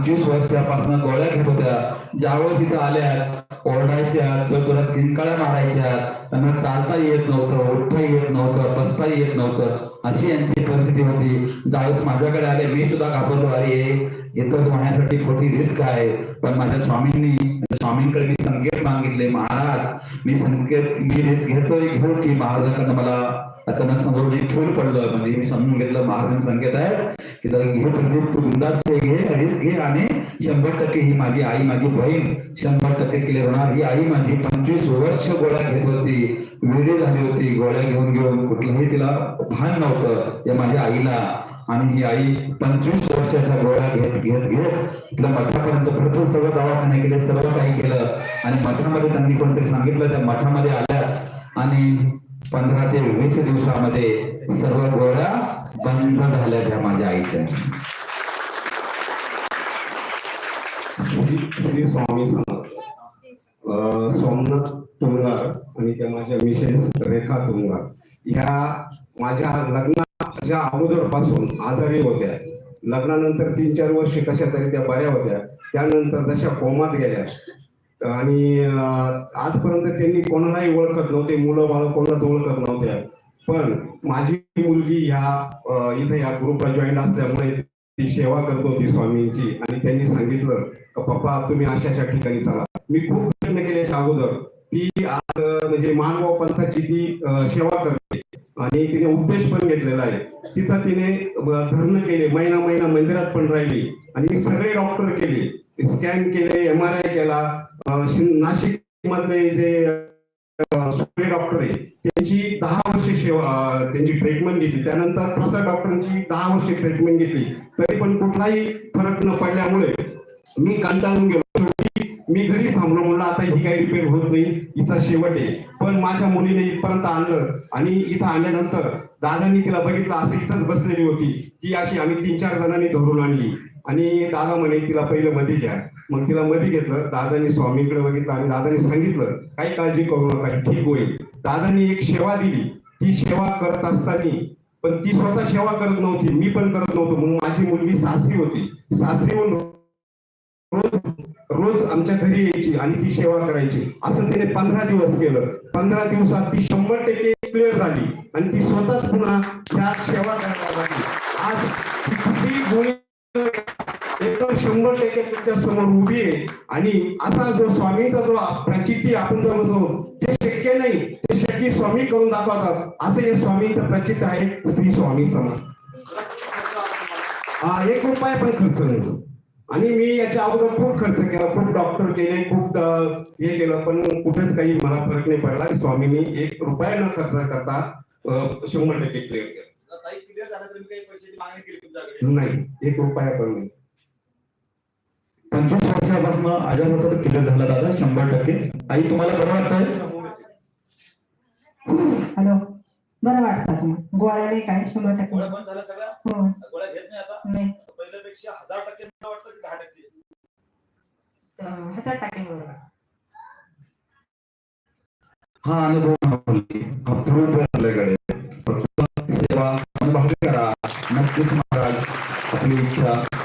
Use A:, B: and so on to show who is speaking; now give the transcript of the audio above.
A: 25 वर्षापासून गोळ्या घेत होत्या. ज्यावेळेस इथं आल्या ओरडायच्या, जोरात किंकाळ्या मारायच्या, त्यांना चालता येत नव्हतं, उठता येत नव्हतं, बसता येत नव्हतं, अशी यांची परिस्थिती होती. ज्यावेळेस माझ्याकडे आले मी सुद्धा घाबरलो, अरे येतो माझ्यासाठी छोटी रिस्क आहे. पण माझ्या स्वामींकडे मी संकेत मागितले, महाराज मी रिस्क घेऊ की महाराजांकडनं मला अचानक समोर फूल पडलं. म्हणजे मी समजून घेतलं महाराज संकेत आहे की घे प्रदीप, तू बिंदास घे, रिस्क घे आणि 100% ही माझी आई, माझी बहीण 100% क्लिअर होणार. ही आई माझी 25 वर्ष गोळ्या घेत होती, वेडी झाली होती, गोळ्या घेऊन घेऊन कुठलंही तिला भान नव्हतं या माझ्या आईला. आणि ही आई 25 वर्षाच्या गोळ्या घेत घेत घेत तिला मठापर्यंत भरपूर सगळं दवाखाने केले, सर्व काही केलं. आणि मठामध्ये त्यांनी कोणतरी सांगितलं, त्या मठामध्ये आल्या आणि 15 ते 20 दिवसामध्ये सर्व गोळ्या बंद झाल्या त्या माझ्या आईच्या.
B: श्री स्वामी समर्थ. सोमनाथ तुंगार आणि त्या माझ्या मिसेस रेखा तुंगार ह्या माझ्या लग्नाच्या अगोदरपासून आजारी होत्या. लग्नानंतर 3-4 वर्ष कशा तरी त्या बऱ्या होत्या, त्यानंतर जशा कोमात गेल्या. आणि आजपर्यंत त्यांनी कोणालाही ओळखत नव्हते, मुलं बाळ कोणाच ओळखत नव्हत्या. पण माझी मुलगी ह्या इथे या ग्रुपला जॉईन असल्यामुळे ती सेवा करत होती स्वामींची. आणि त्यांनी सांगितलं की पप्पा तुम्ही अशा ठिकाणी चला. मी खूप प्रयत्न केल्याच्या अगोदर ती आज म्हणजे मानव पंथाची ती सेवा करते आणि तिने उपदेश पण घेतलेला आहे. तिथं तिने धरणं केले, महिना मंदिरात पण राहिली आणि सगळे डॉक्टर केले, स्कॅन केले, MRI केला. नाशिक मधले जे डॉक्टर आहे त्यांची 10 वर्ष सेवा, त्यांची ट्रीटमेंट घेतली. त्यानंतर प्रसाद डॉक्टरांची 10 वर्ष ट्रीटमेंट घेतली, तरी पण कुठलाही फरक न पडल्यामुळे मी कंटाळून गेलो. मी घरी थांबलो, म्हणलं आता ही काही रिपेअर होत नाही, हिचा शेवट आहे. पण माझ्या मुलीने इथपर्यंत आणलं आणि इथं आल्यानंतर दादांनी तिला बघितलं, असं इथंच बसलेली होती ती अशी. आम्ही 3-4 जणांनी धरून आणली आणि दादा म्हणे तिला पहिलं मध्ये घ्या. मग तिला मध्ये घेतलं. दादांनी स्वामींकडे बघितलं आणि दादांनी सांगितलं काही काळजी करू नका, ठीक होईल. दादांनी एक सेवा दिली. ती सेवा करत असताना पण ती स्वतः सेवा करत नव्हती, मी पण करत नव्हतो. मग माझी मुलगी सासरी होती, सासरीहून रोज आमच्या घरी यायची आणि ती सेवा करायची. असं तिने 15 दिवस केलं. 15 दिवसात ती 100% क्लिअर झाली आणि ती स्वतःच पुन्हा त्या सेवा करायला लागली. आज ती गोळी एकदम 100% तुमच्या समोर उभी आहे. आणि असा जो स्वामीचा जो प्रचिती आपण जो म्हणतो, जे शक्य नाही ते शक्य स्वामी करून दाखवतात, असं हे स्वामींचं प्रचिती आहे. श्री स्वामी समर्थ. 1 रुपया पण खर्च नाही. आणि मी याच्या अगोदर खूप खर्च केला, खूप डॉक्टर केले, खूप हे केलं, पण कुठेच काही मला फरक नाही पडला. स्वामींनी 1 रुपया न खर्च करता 100% क्लिअर केलं. नाही, 1 रुपया पण नाही.
A: 25 वर्षापासून आजार होता क्लिअर झाला दादा 100%. आई तुम्हाला बरं वाटतंय?
C: हॅलो, बरं वाटतं तुम्हाला? गोळ्या नाही काय 100%?
D: गोळ्या बंद झाल्या सगळ्या.
C: हो.
D: गोळ्या घेत नाही आता.
C: नाही,
D: पहिल्यापेक्षा 1000% वाटतं की 10%?
C: 1000% बरोबर.
A: हा अनुभव आपल्याकडे सेवा भाग्य करा. नक्कीच महाराज आपली इच्छा